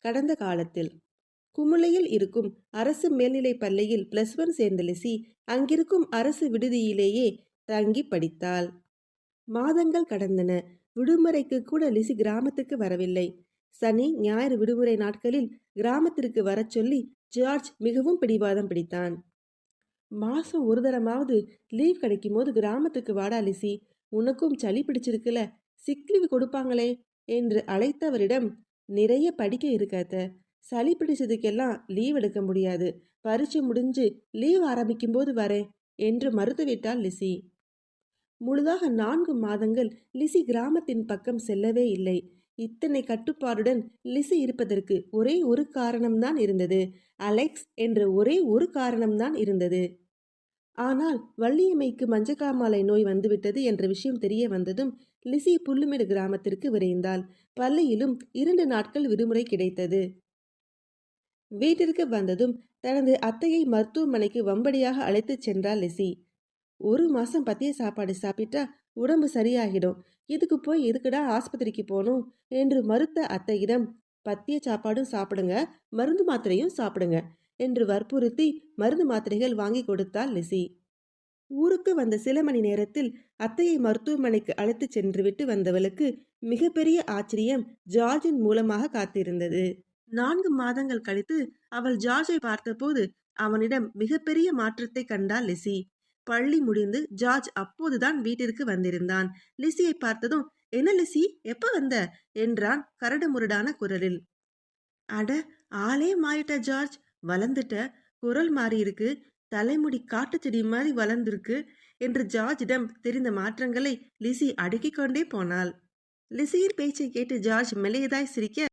கடந்த காலத்தில் குமுளையில் இருக்கும் அரசு மேல்நிலைப் பள்ளியில் +1 சேர்ந்த லிசி அங்கிருக்கும் அரசு விடுதியிலேயே தங்கி படித்தாள். மாதங்கள் கடந்தன. விடுமுறைக்கு கூட லிசி கிராமத்துக்கு வரவில்லை. சனி ஞாயிறு விடுமுறை நாட்களில் கிராமத்திற்கு வரச் சொல்லி ஜார்ஜ் மிகவும் பிடிவாதம் பிடித்தான். மாசம் ஒரு தரமாவது லீவ் கிடைக்கும் போது கிராமத்துக்கு வாடா லிசி, உனக்கும் சளி பிடிச்சிருக்குல, சிக் லீவ் கொடுப்பாங்களே என்று அழைத்தவரிடம், நிறைய படிக்க இருக்காத, சளி பிடிச்சதுக்கெல்லாம் லீவ் எடுக்க முடியாது, பரீட்சை முடிஞ்சு லீவ் ஆரம்பிக்கும் போது வரேன் என்று மறுத்துவிட்டாள் லிசி. முழுதாக 4 மாதங்கள் லிசி கிராமத்தின் பக்கம் செல்லவே இல்லை. இத்தனை கட்டுப்பாடுடன் லிசி இருப்பதற்கு ஒரே ஒரு காரணம்தான் இருந்தது. அலெக்ஸ் என்ற ஒரே ஒரு காரணம்தான் இருந்தது. ஆனால் வள்ளியம்மைக்கு மஞ்சக்காமாலை நோய் வந்துவிட்டது என்ற விஷயம் தெரிய வந்ததும் லிசி புல்லுமேடு கிராமத்திற்கு விரைந்தாள். பள்ளியிலும் 2 நாட்கள் விடுமுறை கிடைத்தது. வீட்டிற்கு வந்ததும் தனது அத்தையை மருத்துவமனைக்கு வம்படியாக அழைத்துச் சென்றாள் லிசி. 1 மாசம் பத்திய சாப்பாடு சாப்பிட்டா உடம்பு சரியாகிடும், இதுக்கு போய் எதுக்குடா ஆஸ்பத்திரிக்கு போகணும் என்று மறுத்த அத்தையிடம், பத்திய சாப்பாடும் சாப்பிடுங்க, மருந்து மாத்திரையும் சாப்பிடுங்க என்று வற்புறுத்தி மருந்து மாத்திரைகள் வாங்கி கொடுத்தாள் லிசி. ஊருக்கு வந்த சில மணி நேரத்தில் அத்தையை மருத்துவமனைக்கு அழைத்து சென்று விட்டு வந்தவளுக்கு மிகப்பெரிய ஆச்சரியம் ஜார்ஜின் மூலமாக காத்திருந்தது. 4 மாதங்கள் கழித்து அவள் ஜார்ஜை பார்த்தபோது அவனிடம் மிகப்பெரிய மாற்றத்தை கண்டாள் லிசி. பள்ளி முடிந்து ஜார்ஜ் அப்போதுதான் வீட்டிற்கு வந்திருந்தான். லிசியை பார்த்ததும், என்ன லிசி, எப்ப வந்த என்றான் கரடுமுரடான குரலில். அட, ஆளே மாறிட்ட ஜார்ஜ், வளர்ந்துட்ட, குரல் மாறி இருக்கு, தலைமுடி காட்டு செடி மாதிரி வளர்ந்திருக்கு என்று ஜார்ஜிடம் தெரிந்த மாற்றங்களை லிசி அடுக்கிக் கொண்டே போனாள். லிசியின் பேச்சை கேட்டு ஜார்ஜ் மெல்லியதாய் சிரிக்க,